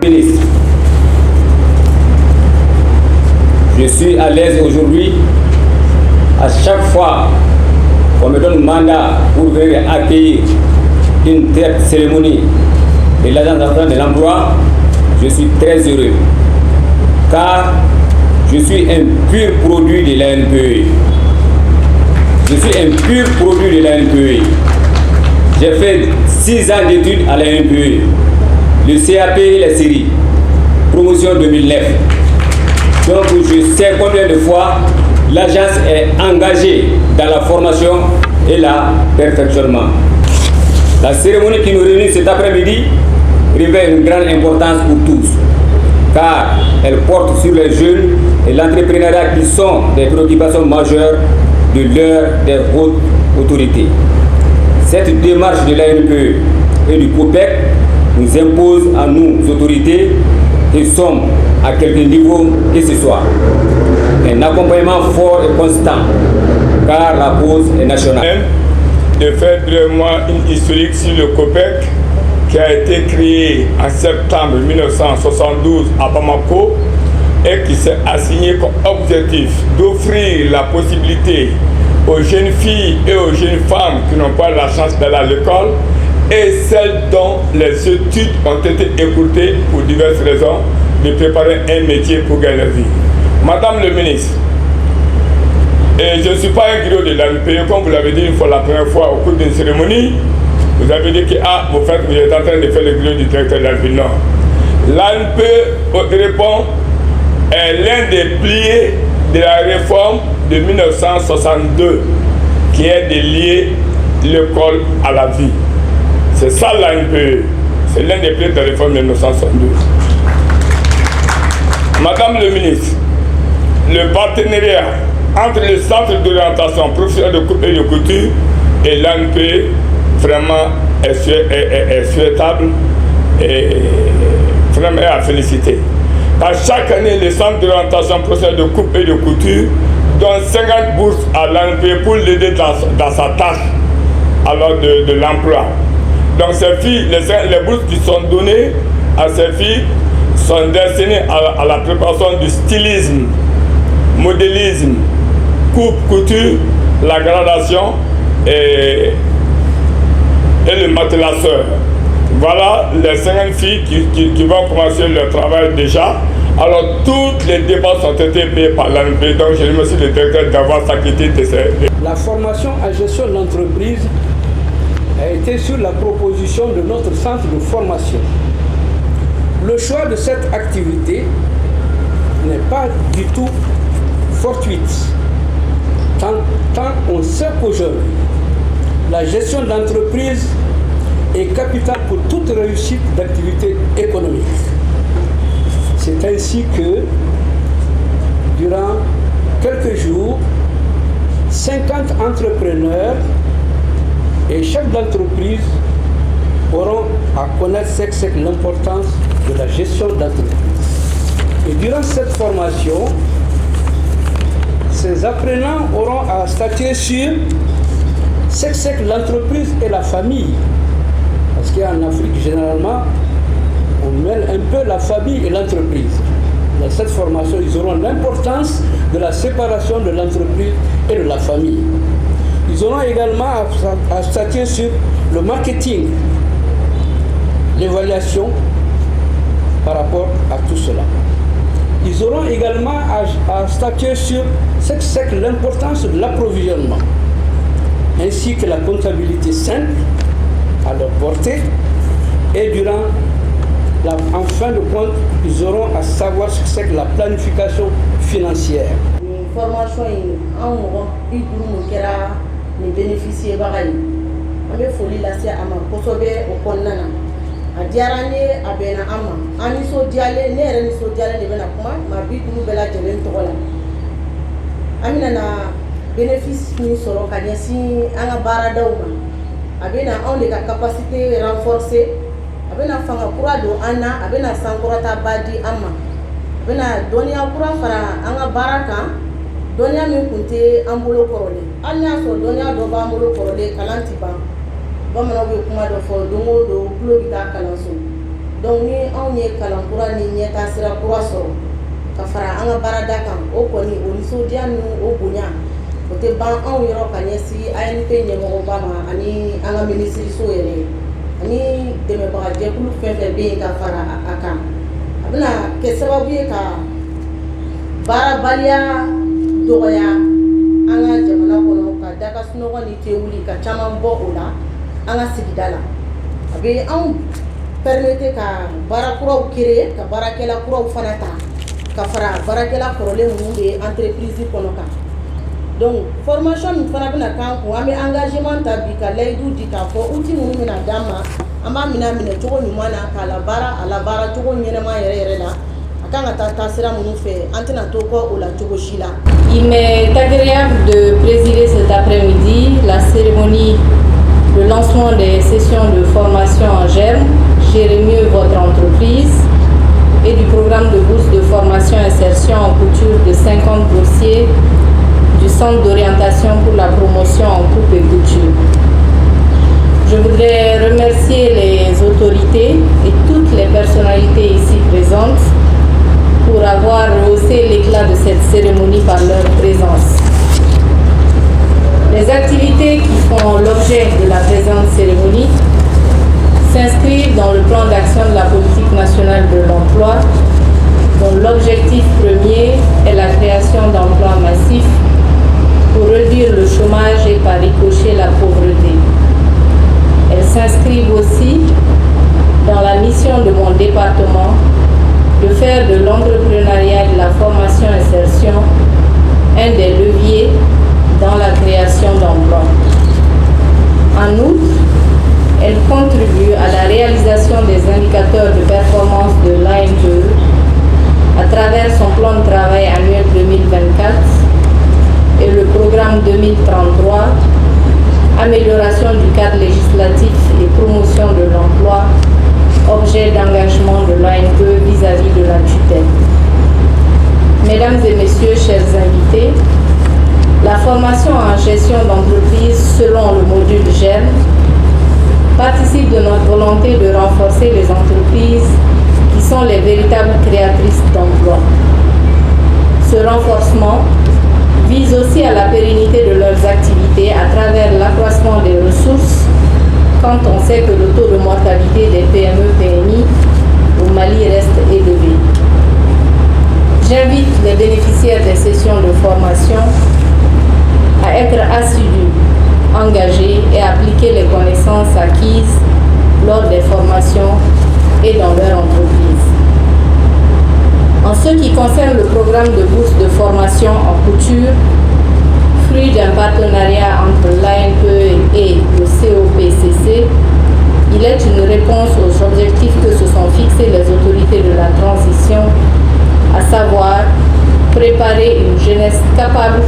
ministre, je suis à l'aise aujourd'hui. À chaque fois qu'on me donne mandat pour venir accueillir une telle cérémonie de l'Agence nationale de l'emploi, je suis très heureux, car je suis un pur produit de l'ANPE. Je suis un pur produit de l'ANPE. J'ai fait 6 ans d'études à l'ANPE, le CAP et la série, promotion 2009. Donc je sais combien de fois l'agence est engagée dans la formation et le perfectionnement. La cérémonie qui nous réunit cet après-midi revêt une grande importance pour tous, car elle porte sur les jeunes et l'entrepreneuriat qui sont des préoccupations majeures de l'heure des hautes autorités. Cette démarche de l'ANPE et du COPEC nous impose à nous, autorités, qui sommes à quelque niveau que ce soit, un accompagnement fort et constant, car la cause est nationale. De faire vraiment une historique sur le COPEC qui a été créé en septembre 1972 à Bamako et qui s'est assigné comme objectif d'offrir la possibilité aux jeunes filles et aux jeunes femmes qui n'ont pas la chance d'aller à l'école et celles dont les études ont été écourtées pour diverses raisons, de préparer un métier pour gagner la vie. Madame le ministre, et je ne suis pas un griot de l'ANPE, comme vous l'avez dit une fois la première fois au cours d'une cérémonie, vous avez dit que vous êtes en train de faire le griot du directeur de la ville. Non. L'ANPE répond est l'un des piliers de la réforme de 1962 qui est de lier l'école à la vie. C'est ça l'ANPE. C'est l'un des piliers de la réforme de 1962. Madame le ministre, le partenariat entre le centre d'orientation professionnelle de coupe et de couture et l'ANPE vraiment est souhaitable et vraiment à féliciter. Par chaque année, le centre d'orientation professionnelle de coupe et de couture donne 50 bourses à l'ANPE pour l'aider dans sa tâche alors de l'emploi. Donc ces filles, les bourses qui sont données à ces filles sont destinées à la préparation du stylisme, modélisme, coupe, couture, la gradation et le matelasseur. Voilà les 50 filles qui vont commencer leur travail déjà. Alors toutes les dépenses ont été payées par l'ANPE, donc je remercie le directeur d'avoir s'acquitté de ces... La formation en gestion de l'entreprise a été sur la proposition de notre centre de formation. Le choix de cette activité n'est pas du tout fortuite. Tant on sait qu'aujourd'hui, la gestion de l'entreprise est capitale pour toute réussite d'activité économique. C'est ainsi que, durant quelques jours, 50 entrepreneurs et chefs d'entreprise auront à connaître l'importance de la gestion d'entreprise. Et durant cette formation, ces apprenants auront à statuer sur ce que c'est que l'entreprise et la famille. Parce qu'en Afrique, généralement, on mêle un peu la famille et l'entreprise. Dans cette formation, ils auront l'importance de la séparation de l'entreprise et de la famille. Ils auront également à statuer sur le marketing, l'évaluation par rapport à tout cela. Ils auront également à statuer sur ce que c'est que l'importance de l'approvisionnement, ainsi que la comptabilité simple à leur portée. Et en fin de compte, ils auront à savoir ce que c'est que la planification financière. Formation ni bénéficier bagaille amé foli la sia ama kosobe o konnana a diarane abena ama ani so diale ne re ni so diale de bena kuma ma bi dulu bela jelen to wala amina na bénéfice ni soro kanyasi anga bara dawma abena on de ka capacité renforcer abena fanga kura do ana abena sankurata badi ama abena donia kura fara anga baraka donia min kunte ambulo korole anya so donia do ba ambulo korole kalanti ba bamana be kuma do fo dongo do kulo bita kalanso donc ni anw ye kalan kura ni ɲɛtaasira kura sɔrɔ ka fara an ka baarada kan o kɔni o nisɔndiya ni o bonya o tɛ ban anw yɔrɔ ka ɲɛsin ANP ɲɛmɔgɔba ma ani an ka minisiriso yɛrɛ ani dɛmɛbaga jɛkulu fɛn fɛn bɛ yen ka fara a kan a bɛna kɛ sababu ye ka baarabaliya dɔgɔya an ka jamana kɔnɔ ka daga sunɔgɔ ni tɛ wuli ka caman bɔ o la an ka sigida la a bɛ anw permettre ka baarakuraw créer ka baarakɛla kuraw fana ta ka fara baarakɛla kɔrɔlen minnu bɛ entreprise kɔnɔ kan donc formation min fana bɛna k'an kun an bɛ engagement ta bi ka layidu di k'a fɔ outil minnu bɛna d'an ma an b'a minɛ cogo ɲuman na k'a labaara a labaara cogo ɲɛnama yɛrɛ la a kan ka taa taasira minnu fɛ an tɛna to kɔ o la cogo si la. Il m'est agréable de présider cet après-midi la cérémonie de lancement des sessions de formation en germe, Gérez mieux votre entreprise, et du programme de bourse de formation insertion en couture de 50 boursiers du Centre d'orientation pour la promotion en coupe et couture. Je voudrais remercier les autorités et toutes les personnalités ici présentes pour avoir rehaussé l'éclat de cette cérémonie par leur présence. Les activités qui font l'objet de la présente cérémonie s'inscrivent dans le plan d'action de la politique nationale de l'emploi, dont l'objectif premier est la création d'emplois massifs pour réduire le chômage et par ricochet la pauvreté. Elles s'inscrivent aussi dans la mission de mon département de faire de l'entrepreneuriat et de la formation-insertion un des leviers dans la création d'emplois. En outre, elle contribue à la réalisation des indicateurs de performance de l'ANPE à travers son plan de travail annuel 2024 et le programme 2033, amélioration du cadre législatif et promotion de l'emploi, objet d'engagement de l'ANPE vis-à-vis de la tutelle. Mesdames et messieurs, chers invités, la formation en gestion d'entreprise selon le module GERM participe de notre volonté de renforcer les entreprises qui sont les véritables créatrices d'emplois. Ce renforcement vise aussi à la pérennité de leurs activités à travers l'accroissement des ressources quand on sait que le taux de mortalité des PME-PMI au Mali reste élevé. J'invite les bénéficiaires des sessions de formation à être assidus, engagés et appliquer les connaissances acquises lors des formations et dans leur entreprise. En ce qui concerne le programme de bourse de formation en couture, fruit d'un partenariat entre l'ANPE et le COPCC, il est une réponse aux objectifs que se sont fixés les autorités de la transition, à savoir préparer une jeunesse capable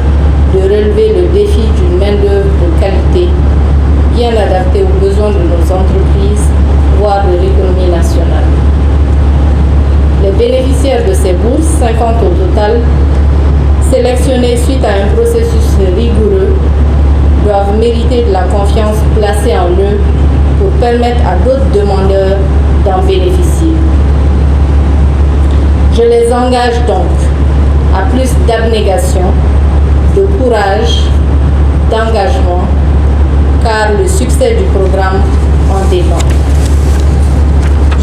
de relever le défi d'une main-d'œuvre de qualité, bien adaptée aux besoins de nos entreprises, voire de l'économie nationale. Les bénéficiaires de ces bourses, 50 au total, sélectionnés suite à un processus rigoureux, doivent mériter de la confiance placée en eux pour permettre à d'autres demandeurs d'en bénéficier. Je les engage donc à plus d'abnégation, de courage, d'engagement, car le succès du programme en dépend.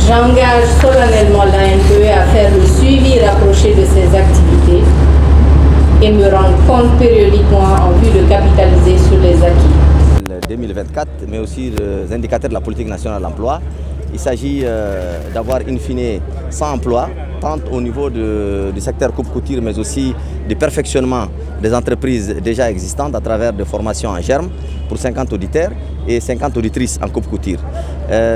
J'engage solennellement l'ANPE à faire le suivi rapproché de ses activités et me rendre compte périodiquement en vue de capitaliser sur les acquis. 2024, mais aussi les indicateurs de la politique nationale de l'emploi. Il s'agit d'avoir in fine 100 emplois, tant au niveau du secteur coupe-couture, mais aussi du perfectionnement des entreprises déjà existantes à travers des formations en germe pour 50 auditeurs et 50 auditrices en coupe-couture.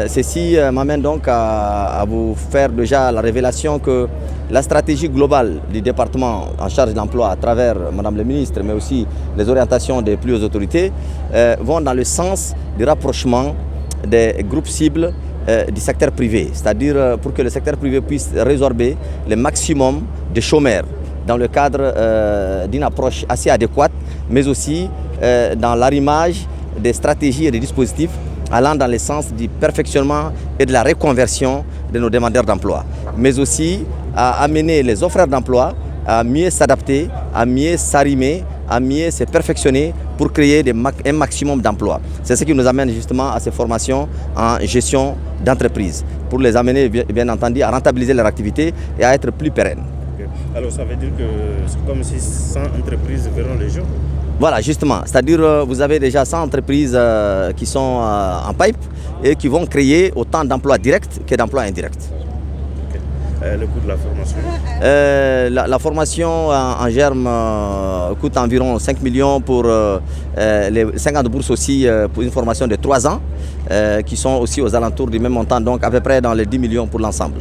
Ceci m'amène donc à vous faire déjà la révélation que la stratégie globale du département en charge de l'emploi à travers Madame le ministre, mais aussi les orientations des plus hautes autorités, vont dans le sens du rapprochement des groupes cibles du secteur privé, c'est-à-dire pour que le secteur privé puisse résorber le maximum de chômeurs dans le cadre d'une approche assez adéquate, mais aussi dans l'arrimage des stratégies et des dispositifs allant dans le sens du perfectionnement et de la reconversion de nos demandeurs d'emploi, mais aussi à amener les offreurs d'emploi à mieux s'adapter, à mieux s'arrimer, à mieux se perfectionner pour créer un maximum d'emplois. C'est ce qui nous amène justement à ces formations en gestion d'entreprise, pour les amener bien entendu à rentabiliser leur activité et à être plus pérennes. Okay. Alors ça veut dire que c'est comme si 100 entreprises verront les jours? Voilà, justement, c'est-à-dire vous avez déjà 100 entreprises qui sont en pipe et qui vont créer autant d'emplois directs que d'emplois indirects. Le coût de la formation? La formation en germe coûte environ 5 millions pour les 50 bourses aussi pour une formation de 3 ans qui sont aussi aux alentours du même montant, donc à peu près dans les 10 millions pour l'ensemble.